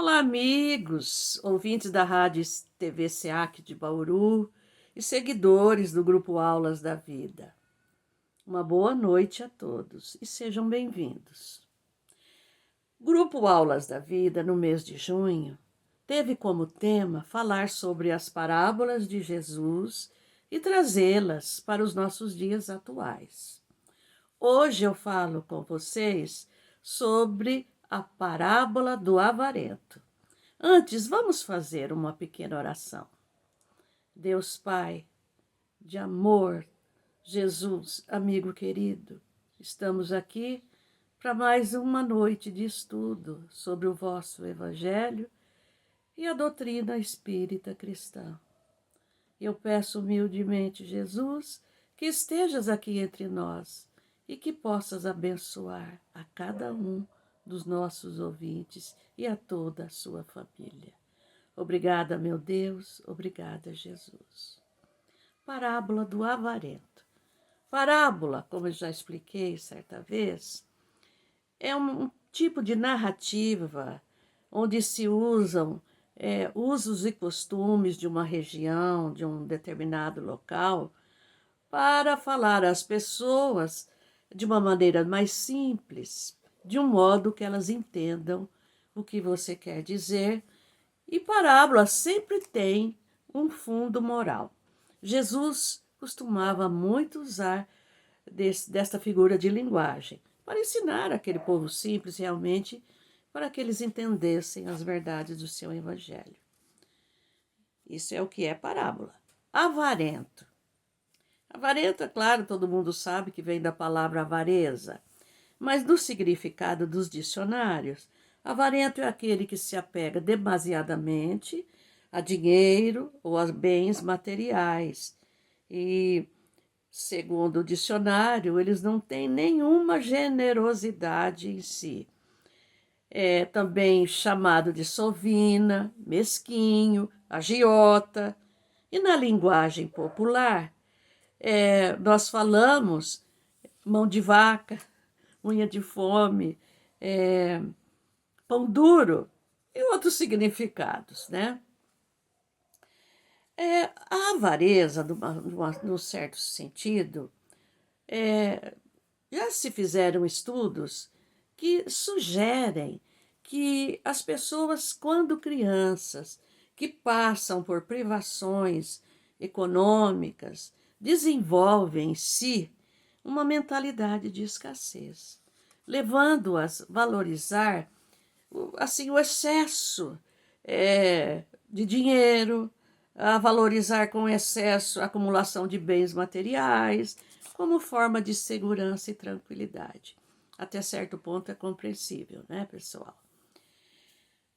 Olá, amigos, ouvintes da Rádio TV SEAC de Bauru e seguidores do Grupo Aulas da Vida. Uma boa noite a todos e sejam bem-vindos. Grupo Aulas da Vida, no mês de junho, teve como tema falar sobre as parábolas de Jesus e trazê-las para os nossos dias atuais. Hoje eu falo com vocês sobre a parábola do avarento. Antes, vamos fazer uma pequena oração. Deus Pai, de amor, Jesus, amigo querido, estamos aqui para mais uma noite de estudo sobre o vosso Evangelho e a doutrina espírita cristã. Eu peço humildemente, Jesus, que estejas aqui entre nós e que possas abençoar a cada um dos nossos ouvintes e a toda a sua família. Obrigada, meu Deus, obrigada, Jesus. Parábola do avarento. Parábola, como eu já expliquei certa vez, é um tipo de narrativa onde se usam usos e costumes de uma região, de um determinado local, para falar às pessoas de uma maneira mais simples, de um modo que elas entendam o que você quer dizer. E parábola sempre tem um fundo moral. Jesus costumava muito usar desta figura de linguagem para ensinar aquele povo simples realmente, para que eles entendessem as verdades do seu evangelho. Isso é o que é parábola. Avarento. Avarento, é claro, todo mundo sabe que vem da palavra avareza, mas no significado dos dicionários, avarento é aquele que se apega demasiadamente a dinheiro ou a bens materiais. E, segundo o dicionário, eles não têm nenhuma generosidade em si. É também chamado de sovina, mesquinho, agiota. E na linguagem popular, nós falamos mão de vaca, unha de fome, pão duro e outros significados, né? A avareza, num certo sentido, já se fizeram estudos que sugerem que as pessoas, quando crianças, que passam por privações econômicas, desenvolvem em si uma mentalidade de escassez, levando-as a valorizar assim, o excesso de dinheiro, a valorizar com excesso a acumulação de bens materiais, como forma de segurança e tranquilidade. Até certo ponto é compreensível, né, pessoal?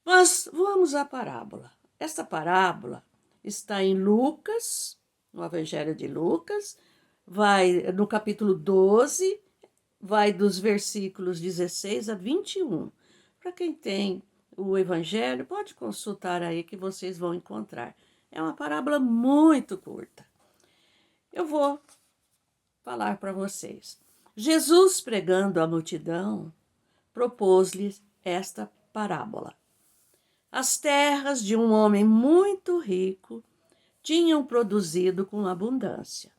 Mas vamos à parábola. Esta parábola está em Lucas, no Evangelho de Lucas, vai no capítulo 12, vai dos versículos 16 a 21. Para quem tem o Evangelho, pode consultar aí que vocês vão encontrar. É uma parábola muito curta. Eu vou falar para vocês. Jesus, pregando à multidão, propôs-lhes esta parábola. As terras de um homem muito rico tinham produzido com abundância.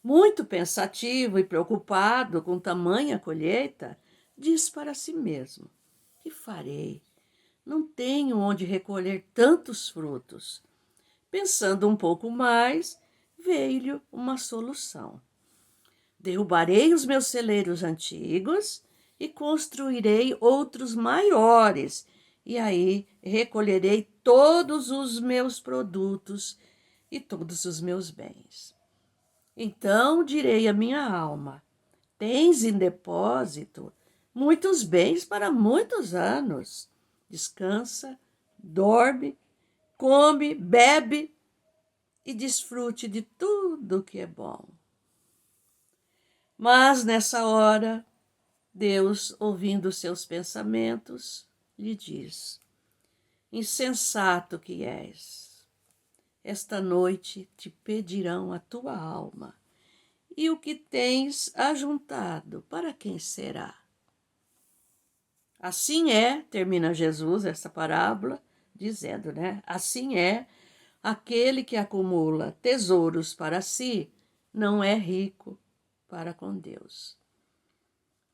Muito pensativo e preocupado com tamanha colheita, diz para si mesmo: que farei? Não tenho onde recolher tantos frutos. Pensando um pouco mais, veio-lhe uma solução. Derrubarei os meus celeiros antigos e construirei outros maiores, e aí recolherei todos os meus produtos e todos os meus bens. Então direi à minha alma: tens em depósito muitos bens para muitos anos. Descansa, dorme, come, bebe e desfrute de tudo que é bom. Mas nessa hora, Deus, ouvindo seus pensamentos, lhe diz: insensato que és, esta noite te pedirão a tua alma, e o que tens ajuntado, para quem será? Assim é, termina Jesus essa parábola, dizendo, né? Assim é, aquele que acumula tesouros para si não é rico para com Deus.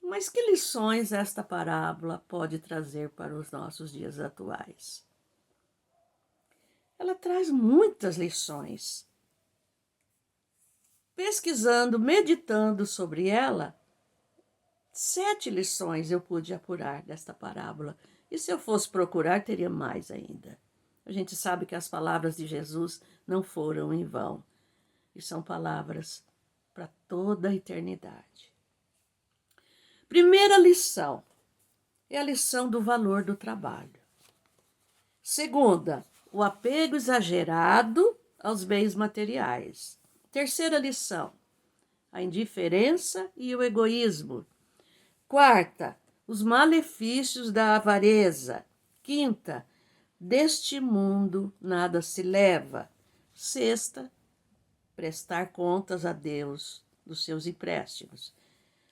Mas que lições esta parábola pode trazer para os nossos dias atuais? Ela traz muitas lições. Pesquisando, meditando sobre ela, 7 lições eu pude apurar desta parábola. E se eu fosse procurar, teria mais ainda. A gente sabe que as palavras de Jesus não foram em vão. E são palavras para toda a eternidade. Primeira lição é a lição do valor do trabalho. Segunda, o apego exagerado aos bens materiais. Terceira lição, a indiferença e o egoísmo. Quarta, os malefícios da avareza. Quinta, deste mundo nada se leva. Sexta, prestar contas a Deus dos seus empréstimos.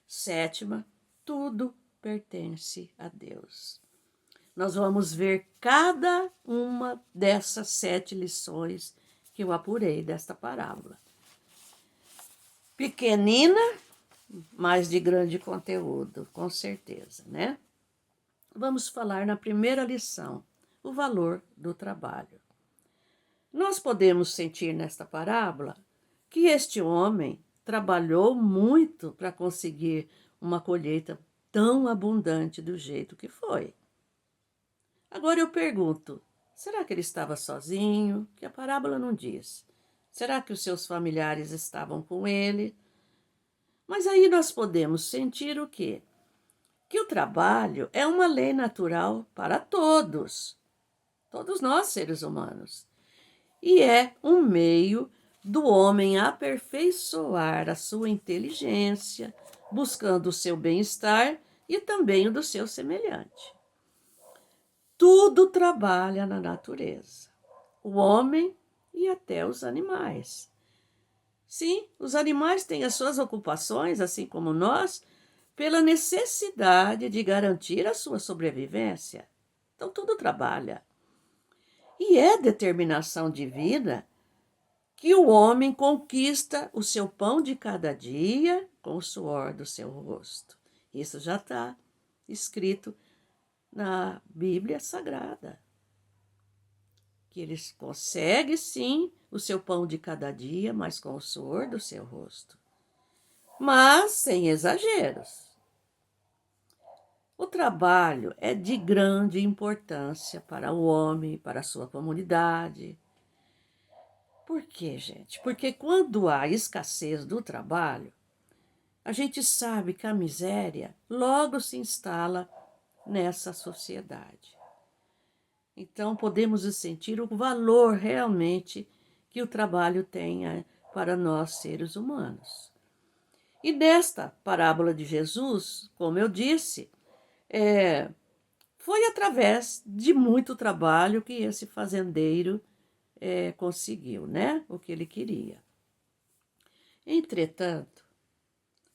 Sétima, tudo pertence a Deus. Nós vamos ver cada uma dessas 7 lições que eu apurei desta parábola. Pequenina, mas de grande conteúdo, com certeza, né? Vamos falar na primeira lição, o valor do trabalho. Nós podemos sentir nesta parábola que este homem trabalhou muito para conseguir uma colheita tão abundante do jeito que foi. Agora eu pergunto, será que ele estava sozinho? Que a parábola não diz. Será que os seus familiares estavam com ele? Mas aí nós podemos sentir o quê? Que o trabalho é uma lei natural para todos nós seres humanos, e é um meio do homem aperfeiçoar a sua inteligência, buscando o seu bem-estar e também o do seu semelhante. Tudo trabalha na natureza, o homem e até os animais. Sim, os animais têm as suas ocupações, assim como nós, pela necessidade de garantir a sua sobrevivência. Então, tudo trabalha. E é determinação divina que o homem conquista o seu pão de cada dia com o suor do seu rosto. Isso já está escrito na Bíblia Sagrada. Que ele consegue, sim, o seu pão de cada dia, mas com o suor do seu rosto. Mas sem exageros. O trabalho é de grande importância para o homem, para a sua comunidade. Por quê, gente? Porque quando há escassez do trabalho, a gente sabe que a miséria logo se instala nessa sociedade. Então, podemos sentir o valor realmente que o trabalho tem para nós, seres humanos. E nesta parábola de Jesus, como eu disse, foi através de muito trabalho que esse fazendeiro conseguiu, né? O que ele queria. Entretanto,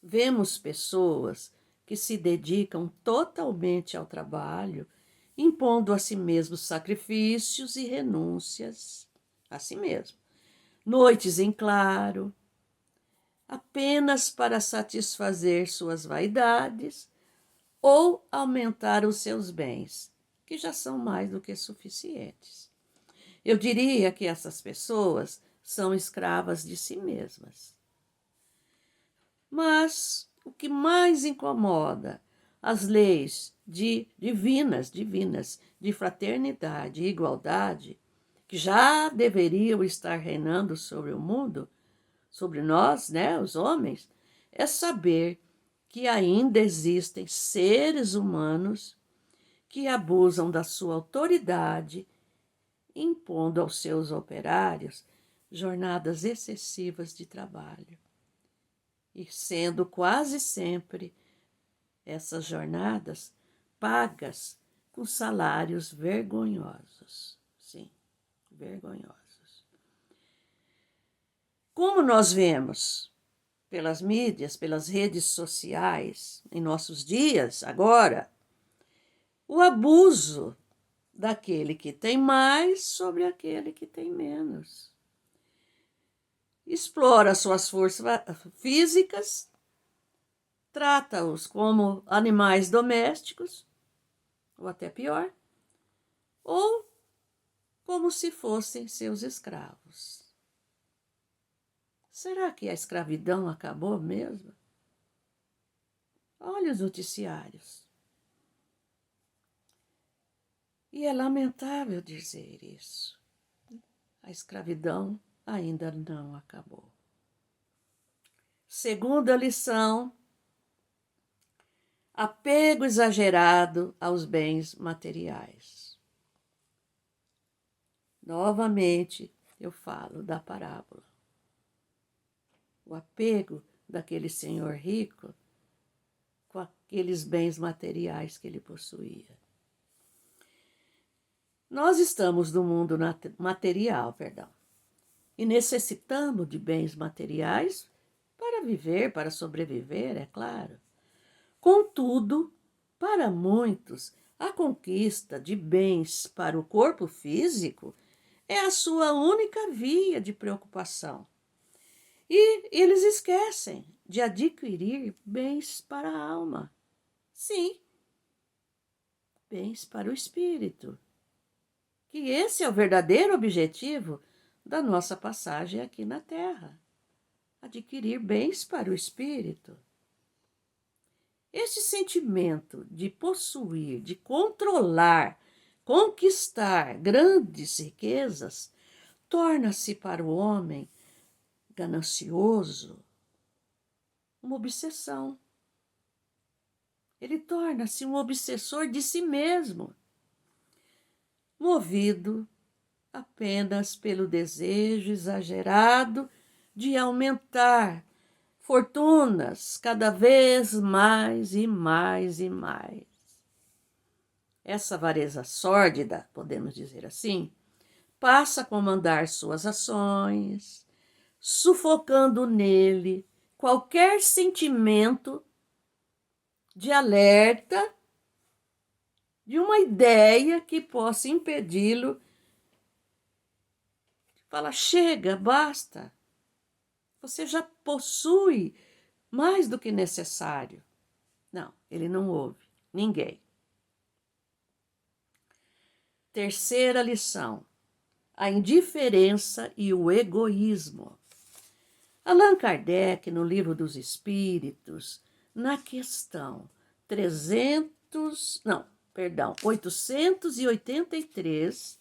vemos pessoas que se dedicam totalmente ao trabalho, impondo a si mesmos sacrifícios e renúncias a si mesmo. Noites em claro, apenas para satisfazer suas vaidades ou aumentar os seus bens, que já são mais do que suficientes. Eu diria que essas pessoas são escravas de si mesmas. Mas o que mais incomoda as leis divinas de fraternidade e igualdade, que já deveriam estar reinando sobre o mundo, sobre nós, né, os homens, é saber que ainda existem seres humanos que abusam da sua autoridade, impondo aos seus operários jornadas excessivas de trabalho. E sendo quase sempre essas jornadas pagas com salários vergonhosos. Sim, vergonhosos. Como nós vemos pelas mídias, pelas redes sociais, em nossos dias, agora, o abuso daquele que tem mais sobre aquele que tem menos. Explora suas forças físicas, trata-os como animais domésticos, ou até pior, ou como se fossem seus escravos. Será que a escravidão acabou mesmo? Olha os noticiários. E é lamentável dizer isso. A escravidão ainda não acabou. Segunda lição: apego exagerado aos bens materiais. Novamente, eu falo da parábola. O apego daquele senhor rico com aqueles bens materiais que ele possuía. Nós estamos no mundo material, e necessitamos de bens materiais para viver, para sobreviver, é claro. Contudo, para muitos, a conquista de bens para o corpo físico é a sua única via de preocupação. E eles esquecem de adquirir bens para a alma. Sim, bens para o espírito. Que esse é o verdadeiro objetivo da nossa passagem aqui na Terra. Adquirir bens para o espírito. Este sentimento de possuir, de controlar, conquistar grandes riquezas, torna-se para o homem ganancioso uma obsessão. Ele torna-se um obsessor de si mesmo, movido apenas pelo desejo exagerado de aumentar fortunas cada vez mais e mais e mais. Essa avareza sórdida, podemos dizer assim, passa a comandar suas ações, sufocando nele qualquer sentimento de alerta, de uma ideia que possa impedi-lo. Fala, chega, basta. Você já possui mais do que necessário. Não, ele não ouve ninguém. Terceira lição: a indiferença e o egoísmo. Allan Kardec, no Livro dos Espíritos, na questão 883,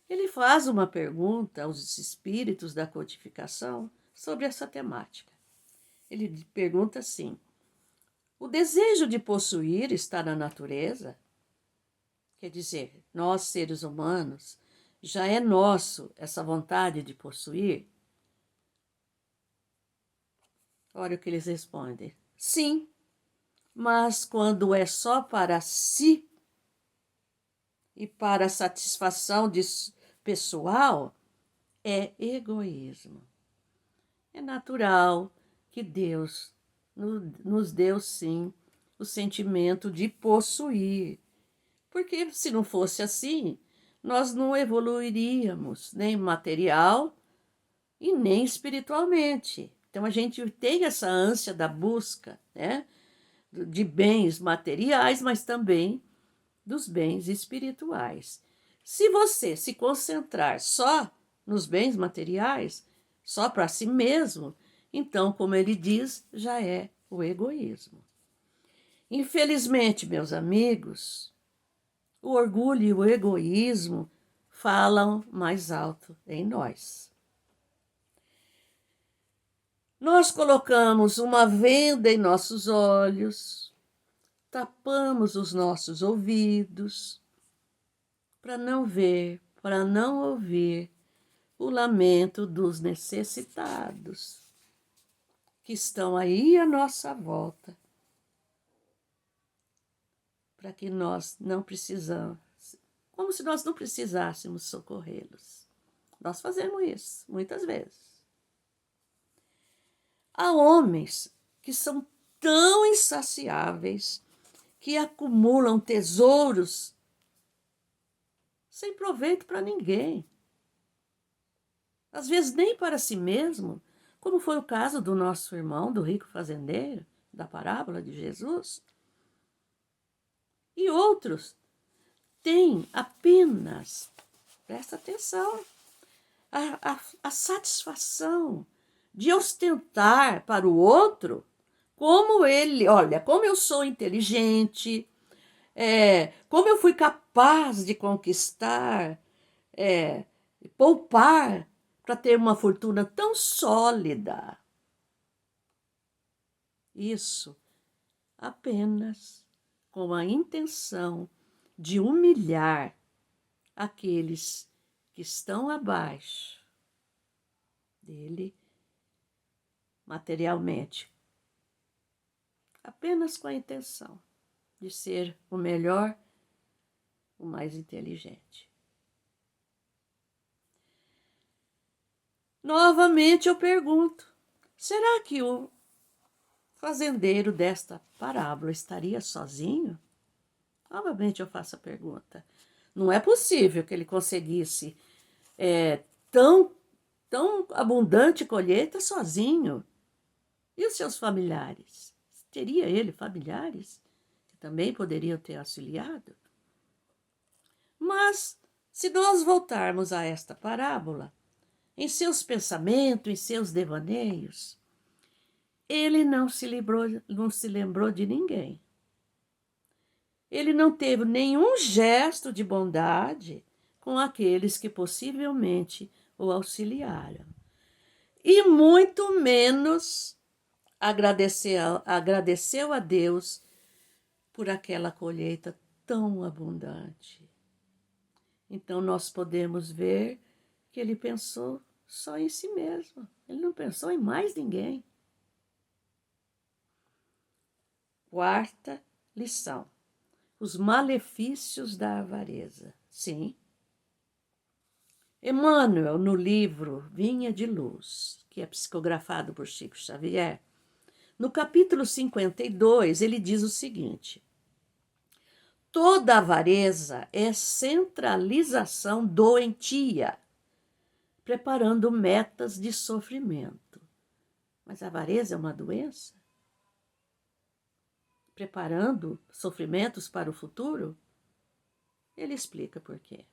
ele faz uma pergunta aos espíritos da codificação sobre essa temática. Ele pergunta assim: o desejo de possuir está na natureza? Quer dizer, nós, seres humanos, já é nosso essa vontade de possuir? Olha o que eles respondem. Sim, mas quando é só para si e para a satisfação pessoal, é egoísmo. É natural que Deus nos deu, sim, o sentimento de possuir. Porque se não fosse assim, nós não evoluiríamos nem material e nem espiritualmente. Então a gente tem essa ânsia da busca, né, de bens materiais, mas também dos bens espirituais. Se você se concentrar só nos bens materiais, só para si mesmo, então, como ele diz, já é o egoísmo. Infelizmente, meus amigos, o orgulho e o egoísmo falam mais alto em nós. Nós colocamos uma venda em nossos olhos, tapamos os nossos ouvidos para não ver, para não ouvir o lamento dos necessitados que estão aí à nossa volta, para que nós não precisamos, como se nós não precisássemos socorrê-los. Nós fazemos isso muitas vezes. Há homens que são tão insaciáveis que acumulam tesouros sem proveito para ninguém. Às vezes nem para si mesmo, como foi o caso do nosso irmão, do rico fazendeiro, da parábola de Jesus. E outros têm apenas, presta atenção, a satisfação de ostentar para o outro como ele, olha, como eu sou inteligente, como eu fui capaz de conquistar, poupar para ter uma fortuna tão sólida. Isso apenas com a intenção de humilhar aqueles que estão abaixo dele materialmente, apenas com a intenção de ser o melhor, o mais inteligente. Novamente eu pergunto, será que o fazendeiro desta parábola estaria sozinho? Novamente eu faço a pergunta. Não é possível que ele conseguisse tão abundante colheita sozinho. E os seus familiares? Teria ele familiares que também poderiam ter auxiliado? Mas, se nós voltarmos a esta parábola, em seus pensamentos, em seus devaneios, ele não se lembrou de ninguém. Ele não teve nenhum gesto de bondade com aqueles que possivelmente o auxiliaram. E muito menos agradeceu a Deus por aquela colheita tão abundante. Então nós podemos ver que ele pensou só em si mesmo. Ele não pensou em mais ninguém. Quarta lição: os malefícios da avareza. Sim. Emmanuel, no livro Vinha de Luz, que é psicografado por Chico Xavier, no capítulo 52, ele diz o seguinte: toda avareza é centralização doentia, preparando metas de sofrimento. Mas a avareza é uma doença? Preparando sofrimentos para o futuro? Ele explica por quê.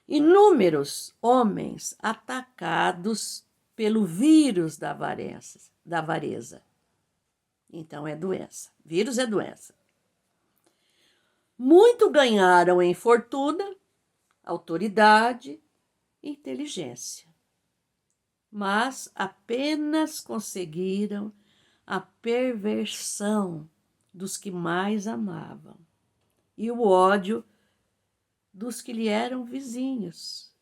Inúmeros homens atacados pelo vírus da avareza. Então é doença. Vírus é doença. Muito ganharam em fortuna, autoridade e inteligência, mas apenas conseguiram a perversão dos que mais amavam e o ódio dos que lhe eram vizinhos.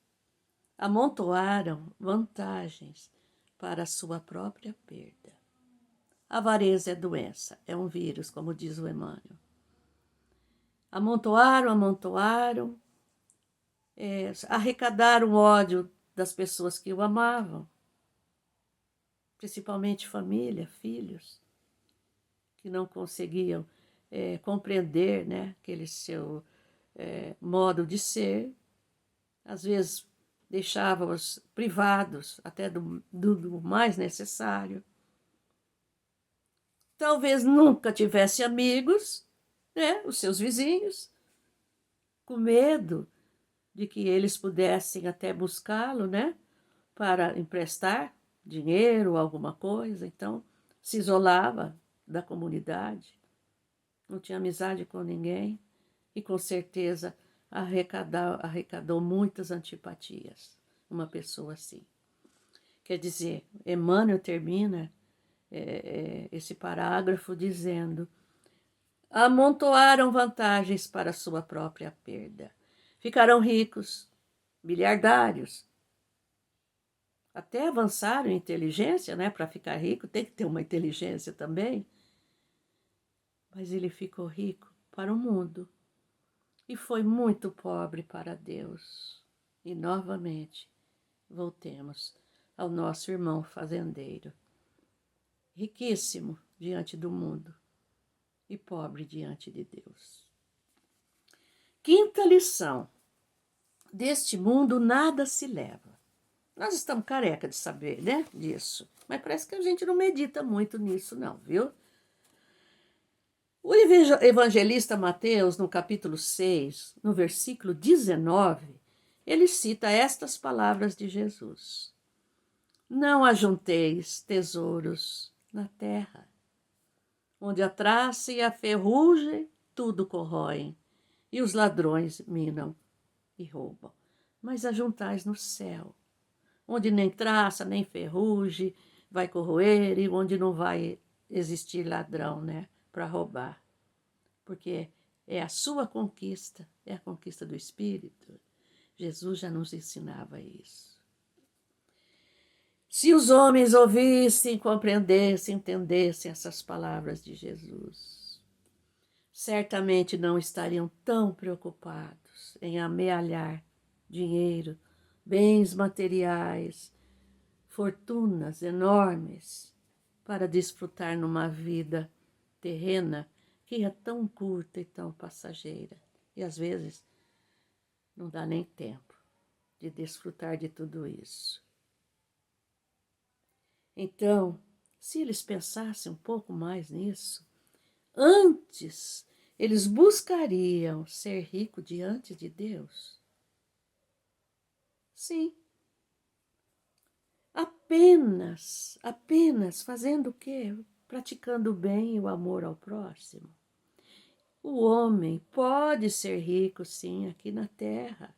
Amontoaram vantagens para a sua própria perda. A avareza é doença, é um vírus, como diz o Emmanuel. Amontoaram, arrecadaram ódio das pessoas que o amavam, principalmente família, filhos, que não conseguiam compreender, né, aquele seu modo de ser. Às vezes deixava-os privados até do mais necessário. Talvez nunca tivesse amigos, né, os seus vizinhos, com medo de que eles pudessem até buscá-lo, né, para emprestar dinheiro ou alguma coisa. Então, se isolava da comunidade, não tinha amizade com ninguém e, com certeza, arrecadou muitas antipatias, uma pessoa assim. Quer dizer, Emmanuel termina esse parágrafo dizendo: amontoaram vantagens para sua própria perda. Ficaram ricos, bilhardários. Até avançaram em inteligência, né? Para ficar rico tem que ter uma inteligência também. Mas ele ficou rico para o mundo e foi muito pobre para Deus. E novamente voltemos ao nosso irmão fazendeiro, riquíssimo diante do mundo e pobre diante de Deus. Quinta lição: deste mundo nada se leva. Nós estamos careca de saber, né, disso. Mas parece que a gente não medita muito nisso, não, viu? O evangelista Mateus, no capítulo 6, no versículo 19, ele cita estas palavras de Jesus: Não ajunteis tesouros na terra, onde a traça e a ferrugem tudo corroem, e os ladrões minam e roubam. Mas ajuntais no céu, onde nem traça, nem ferrugem vai corroer, e onde não vai existir ladrão, né, para roubar. Porque é a sua conquista, é a conquista do Espírito. Jesus já nos ensinava isso. Se os homens ouvissem, compreendessem, entendessem essas palavras de Jesus, certamente não estariam tão preocupados em amealhar dinheiro, bens materiais, fortunas enormes para desfrutar numa vida terrena que é tão curta e tão passageira. E às vezes não dá nem tempo de desfrutar de tudo isso. Então, se eles pensassem um pouco mais nisso, antes eles buscariam ser ricos diante de Deus. Sim. Apenas fazendo o quê? Praticando o bem e o amor ao próximo. O homem pode ser rico, sim, aqui na terra,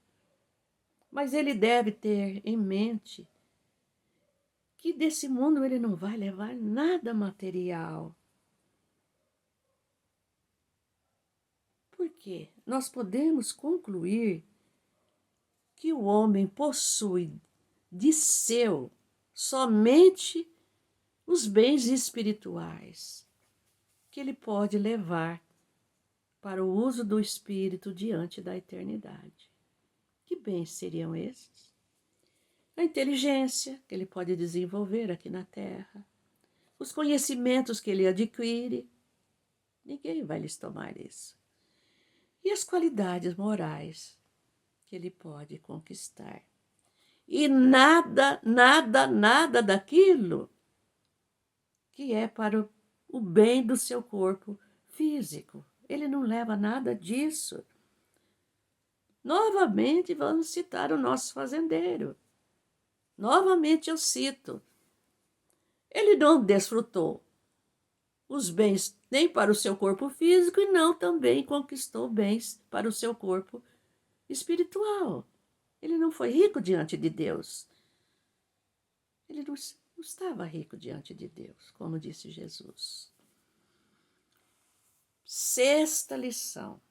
mas ele deve ter em mente que desse mundo ele não vai levar nada material. Por quê? Nós podemos concluir que o homem possui de seu somente os bens espirituais que ele pode levar para o uso do espírito diante da eternidade. Que bens seriam esses? A inteligência que ele pode desenvolver aqui na Terra, os conhecimentos que ele adquire, ninguém vai lhes tomar isso. E as qualidades morais que ele pode conquistar. E nada daquilo que é para o bem do seu corpo físico. Ele não leva nada disso. Novamente vamos citar o nosso fazendeiro. Novamente eu cito. Ele não desfrutou os bens nem para o seu corpo físico e não também conquistou bens para o seu corpo espiritual. Ele não foi rico diante de Deus. Ele não estava rico diante de Deus, como disse Jesus. Sexta lição: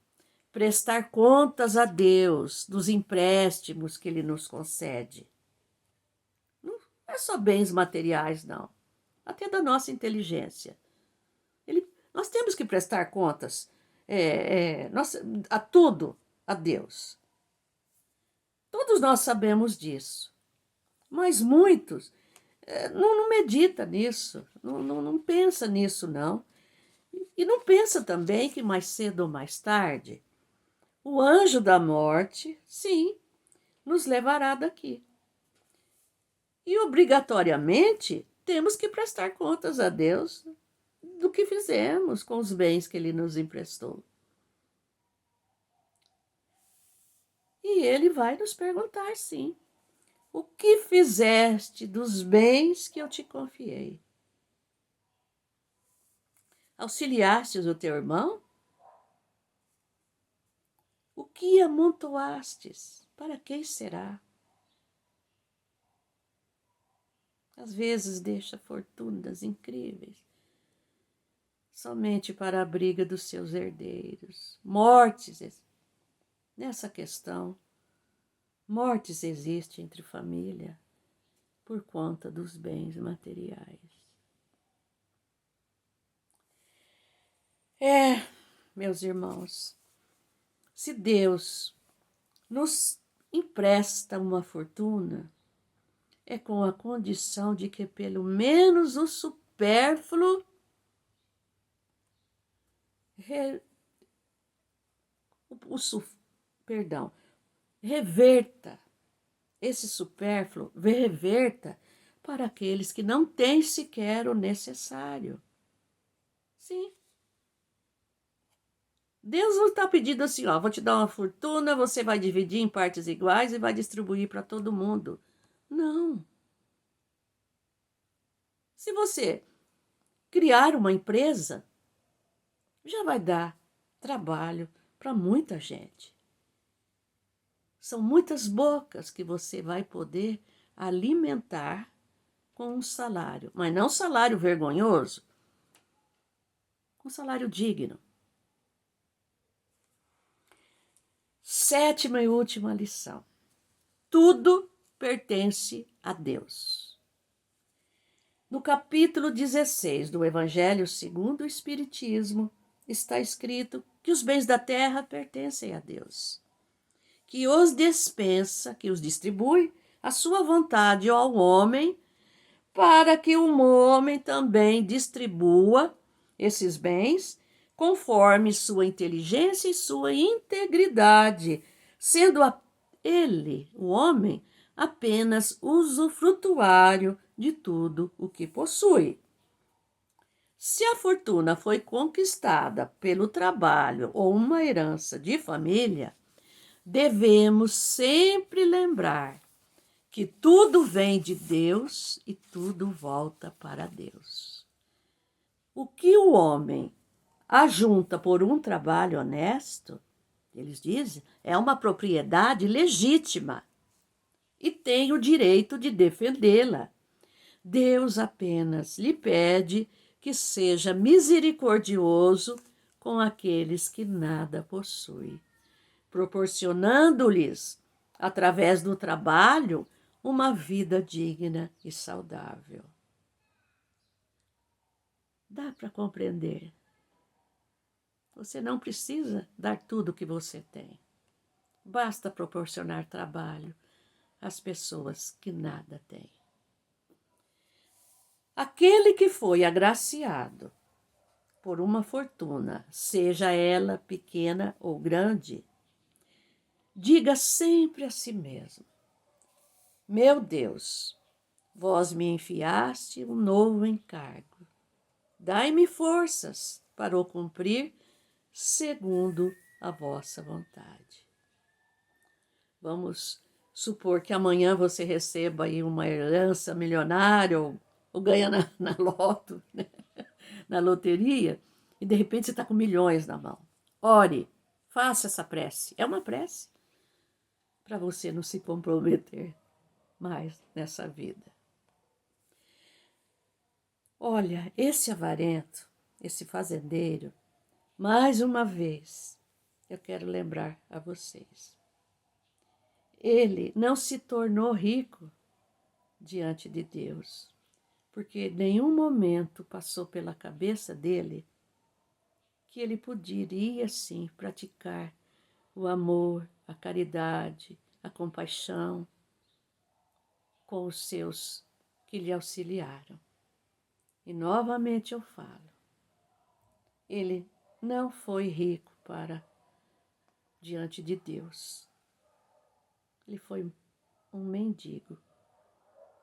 prestar contas a Deus dos empréstimos que Ele nos concede. Não é só bens materiais, não. Até da nossa inteligência. Nós temos que prestar contas a tudo a Deus. Todos nós sabemos disso. Mas muitos não medita nisso, não pensa nisso, não. E não pensa também que mais cedo ou mais tarde, o anjo da morte, sim, nos levará daqui. E obrigatoriamente temos que prestar contas a Deus do que fizemos com os bens que Ele nos emprestou. E Ele vai nos perguntar, sim, o que fizeste dos bens que eu te confiei? Auxiliastes o teu irmão? O que amontoastes? Para quem será? Às vezes deixa fortunas incríveis somente para a briga dos seus herdeiros. Mortes, nessa questão, mortes existem entre família por conta dos bens materiais. Meus irmãos, se Deus nos empresta uma fortuna, é com a condição de que pelo menos o supérfluo re, o, o, perdão, reverta esse supérfluo, reverta para aqueles que não têm sequer o necessário. Sim. Deus não está pedindo assim, ó, vou te dar uma fortuna, você vai dividir em partes iguais e vai distribuir para todo mundo. Não. Se você criar uma empresa, já vai dar trabalho para muita gente. São muitas bocas que você vai poder alimentar com um salário, mas não salário vergonhoso, um salário digno. Sétima e última lição. Tudo pertence a Deus. No capítulo 16 do Evangelho segundo o Espiritismo, está escrito que os bens da terra pertencem a Deus, que os dispensa, que os distribui à sua vontade ao homem, para que o homem também distribua esses bens conforme sua inteligência e sua integridade, sendo ele, o homem, apenas usufrutuário de tudo o que possui. Se a fortuna foi conquistada pelo trabalho ou uma herança de família, devemos sempre lembrar que tudo vem de Deus e tudo volta para Deus. O que o homem ajunta por um trabalho honesto, eles dizem, é uma propriedade legítima e tem o direito de defendê-la. Deus apenas lhe pede que seja misericordioso com aqueles que nada possuem, proporcionando-lhes, através do trabalho, uma vida digna e saudável. Dá para compreender? Você não precisa dar tudo o que você tem. Basta proporcionar trabalho às pessoas que nada têm. Aquele que foi agraciado por uma fortuna, seja ela pequena ou grande, diga sempre a si mesmo: meu Deus, vós me enfiaste um novo encargo. Dai-me forças para o cumprir segundo a vossa vontade. Vamos supor que amanhã você receba aí uma herança milionária ou ganha na loto, né? Na loteria, e de repente você está com milhões na mão. Ore, faça essa prece. É uma prece para você não se comprometer mais nessa vida. Olha, esse avarento, esse fazendeiro, mais uma vez, eu quero lembrar a vocês. Ele não se tornou rico diante de Deus, porque em nenhum momento passou pela cabeça dele que ele poderia, sim, praticar o amor, a caridade, a compaixão com os seus que lhe auxiliaram. E novamente eu falo, ele não foi rico para diante de Deus. Ele foi um mendigo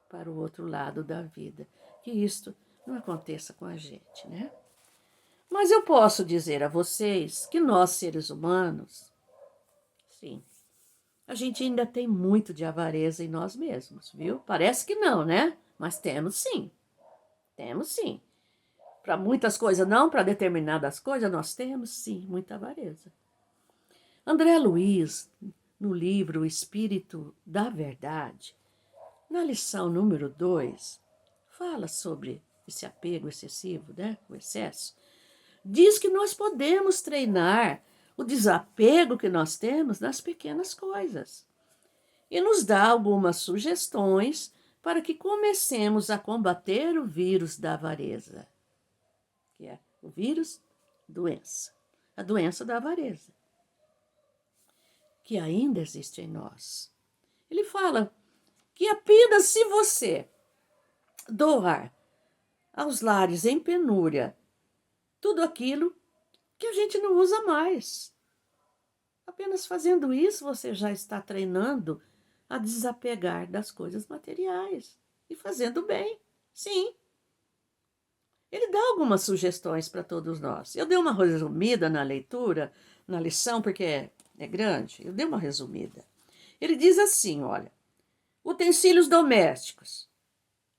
para o outro lado da vida. Que isto não aconteça com a gente, né? Mas eu posso dizer a vocês que nós, seres humanos, sim, a gente ainda tem muito de avareza em nós mesmos, viu? Parece que não, né? Mas temos sim. Temos sim. Para muitas coisas não, para determinadas coisas nós temos sim muita avareza. André Luiz, no livro O Espírito da Verdade, na lição número 2, fala sobre esse apego excessivo, né? O excesso. Diz que nós podemos treinar o desapego que nós temos nas pequenas coisas. E nos dá algumas sugestões para que comecemos a combater o vírus da avareza, que é o vírus doença, a doença da avareza, que ainda existe em nós. Ele fala que apenas se você doar aos lares em penúria tudo aquilo que a gente não usa mais. Apenas fazendo isso, você já está treinando a desapegar das coisas materiais e fazendo bem. Sim. Ele dá algumas sugestões para todos nós. Eu dei uma resumida na leitura, na lição, porque é grande. Eu dei uma resumida. Ele diz assim, olha, utensílios domésticos,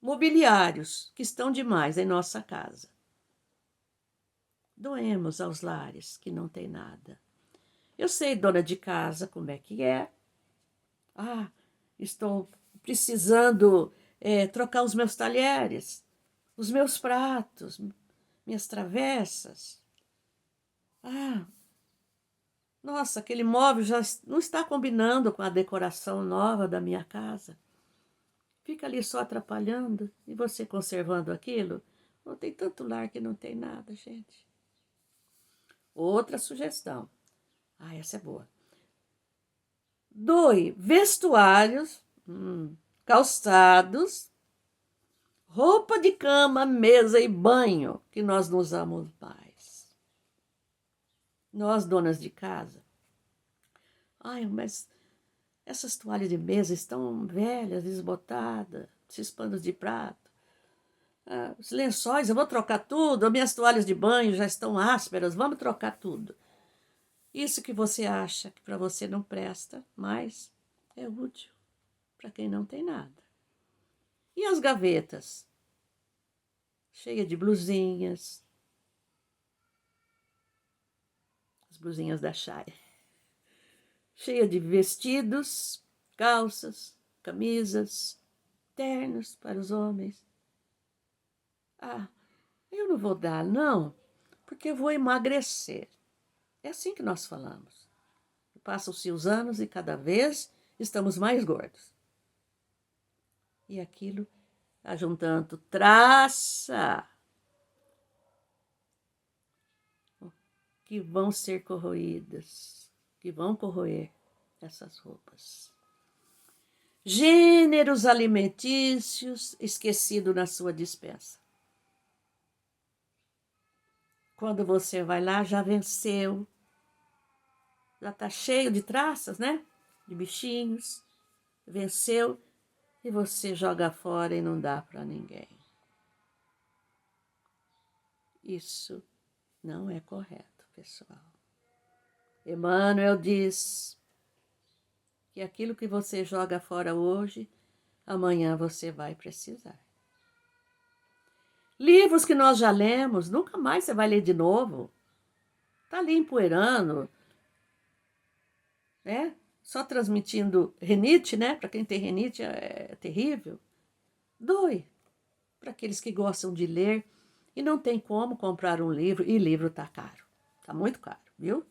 mobiliários que estão demais em nossa casa. Doemos aos lares que não tem nada. Eu sei, dona de casa, como é que é. Ah, estou precisando trocar os meus talheres, os meus pratos, minhas travessas. Ah, nossa, aquele móvel já não está combinando com a decoração nova da minha casa. Fica ali só atrapalhando e você conservando aquilo. Não tem tanto lar que não tem nada, gente. Outra sugestão. Ah, essa é boa. Doe vestuários, calçados, roupa de cama, mesa e banho, que nós não usamos mais. Nós, donas de casa. Ai, mas essas toalhas de mesa estão velhas, desbotadas, esses panos de prato. Ah, os lençóis, eu vou trocar tudo, as minhas toalhas de banho já estão ásperas, vamos trocar tudo. Isso que você acha que para você não presta, mas é útil para quem não tem nada. E as gavetas? Cheia de blusinhas, as blusinhas da Chay. Cheia de vestidos, calças, camisas, ternos para os homens. Ah, eu não vou dar, não, porque eu vou emagrecer. É assim que nós falamos. Passam-se os anos e cada vez estamos mais gordos. E aquilo está juntando traça que vão ser corroídas, que vão corroer essas roupas. Gêneros alimentícios esquecidos na sua despensa. Quando você vai lá, já venceu. Já está cheio de traças, né? De bichinhos. Venceu e você joga fora e não dá para ninguém. Isso não é correto, pessoal. Emmanuel diz que aquilo que você joga fora hoje, amanhã você vai precisar. Livros que nós já lemos, nunca mais você vai ler de novo. Está ali empoeirando, né? Só transmitindo renite, né? Para quem tem renite é terrível. Doe para aqueles que gostam de ler e não tem como comprar um livro, e livro está caro. Está muito caro, viu?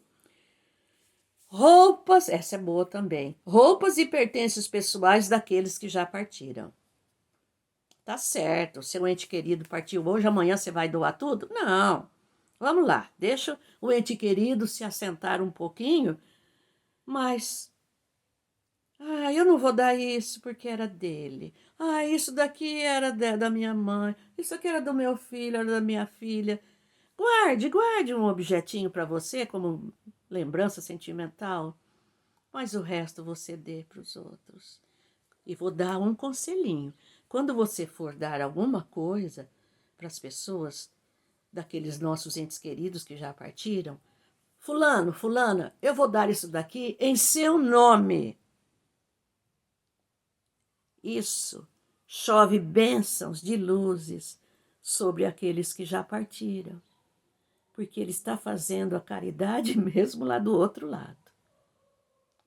Roupas, essa é boa também. Roupas e pertences pessoais daqueles que já partiram. Tá certo, seu ente querido partiu hoje, amanhã você vai doar tudo? Não. Vamos lá, deixa o ente querido se assentar um pouquinho, mas eu não vou dar isso porque era dele. Isso daqui era da minha mãe, isso aqui era do meu filho, era da minha filha. Guarde um objetinho para você como lembrança sentimental, mas o resto você dê para os outros. E vou dar um conselhinho. Quando você for dar alguma coisa para as pessoas, daqueles nossos entes queridos que já partiram, fulano, fulana, eu vou dar isso daqui em seu nome. Isso chove bênçãos de luzes sobre aqueles que já partiram, porque ele está fazendo a caridade mesmo lá do outro lado.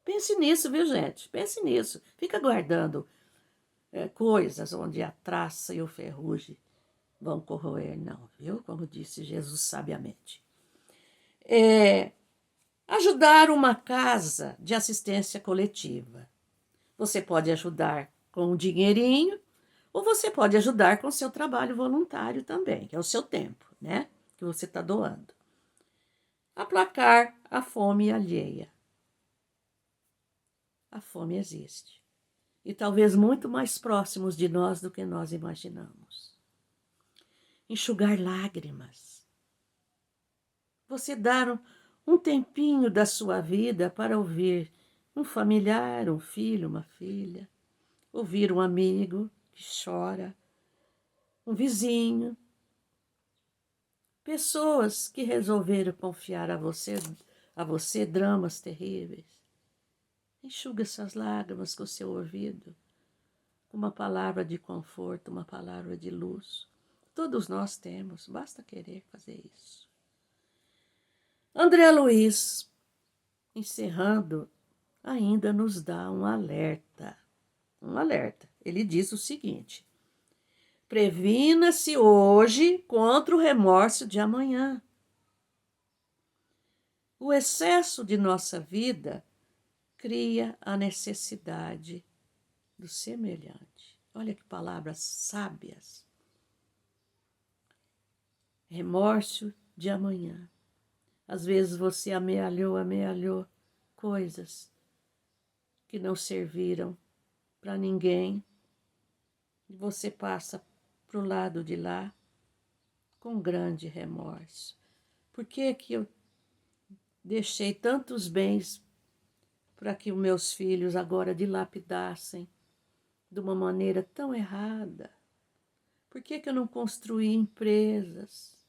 Pense nisso, viu, gente? Pense nisso. Fica guardando coisas onde a traça e o ferrugem vão corroer, não, viu? Como disse Jesus sabiamente. Ajudar uma casa de assistência coletiva. Você pode ajudar com um dinheirinho, ou você pode ajudar com seu trabalho voluntário também, que é o seu tempo, né? Que você está doando. Aplacar a fome alheia. A fome existe. E talvez muito mais próximos de nós do que nós imaginamos. Enxugar lágrimas. você dar um tempinho da sua vida para ouvir um familiar, um filho, uma filha, ouvir um amigo que chora, um vizinho, pessoas que resolveram confiar a você dramas terríveis. Enxuga essas lágrimas com o seu ouvido, com uma palavra de conforto, uma palavra de luz. Todos nós temos, basta querer fazer isso. André Luiz, encerrando, ainda nos dá um alerta. Um alerta. Ele diz o seguinte: previna-se hoje contra o remorso de amanhã. O excesso de nossa vida cria a necessidade do semelhante. Olha que palavras sábias. Remorso de amanhã. Às vezes você amealhou coisas que não serviram para ninguém. E você passa para o lado de lá com grande remorso. Por que que eu deixei tantos bens para que os meus filhos agora dilapidassem de uma maneira tão errada? Por que que eu não construí empresas?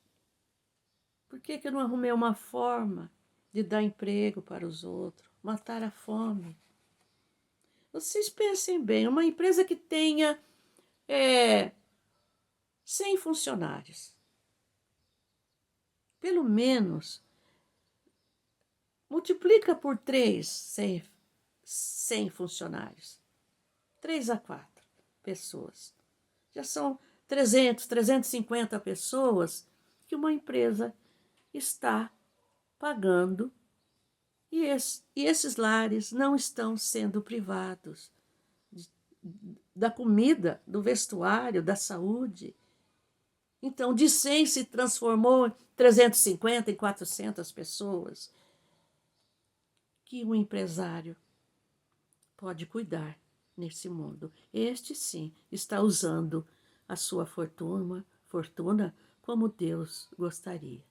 Por que que eu não arrumei uma forma de dar emprego para os outros? Matar a fome. Vocês pensem bem, uma empresa que tenha 100 funcionários. Pelo menos, multiplica por 3, 100 funcionários. 3 a 4 pessoas. Já são 300, 350 pessoas que uma empresa está pagando e esses lares não estão sendo privados da comida, do vestuário, da saúde. Então, de 100 se transformou em 350, em 400 pessoas que um empresário pode cuidar nesse mundo. Este, sim, está usando a sua fortuna como Deus gostaria.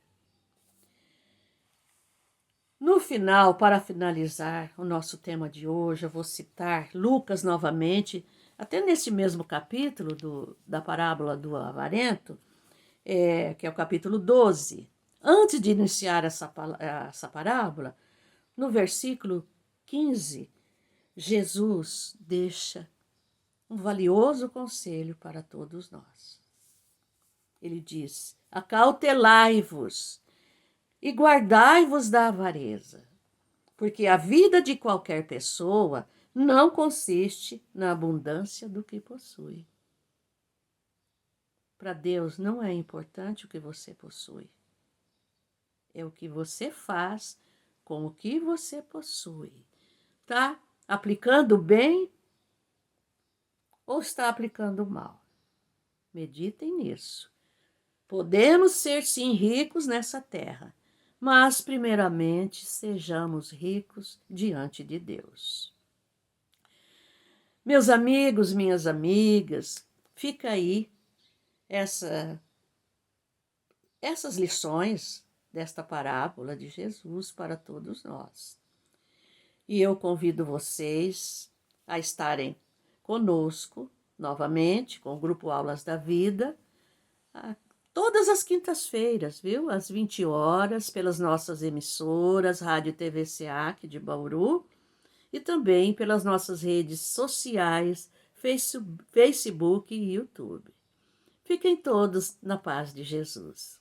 No final, para finalizar o nosso tema de hoje, eu vou citar Lucas novamente, até nesse mesmo capítulo da parábola do avarento, que é o capítulo 12. Antes de iniciar essa parábola, no versículo 15, Jesus deixa um valioso conselho para todos nós. Ele diz: acautelai-vos e guardai-vos da avareza, porque a vida de qualquer pessoa não consiste na abundância do que possui. Para Deus não é importante o que você possui. É o que você faz com o que você possui. Está aplicando bem ou está aplicando mal? Meditem nisso. Podemos ser sim ricos nessa terra, mas primeiramente sejamos ricos diante de Deus. Meus amigos, minhas amigas, fica aí essas lições desta parábola de Jesus para todos nós. E eu convido vocês a estarem conosco novamente, com o Grupo Aulas da Vida, todas as quintas-feiras, viu? Às 20 horas, pelas nossas emissoras, Rádio e TV SEAC de Bauru, e também pelas nossas redes sociais, Facebook e YouTube. Fiquem todos na paz de Jesus.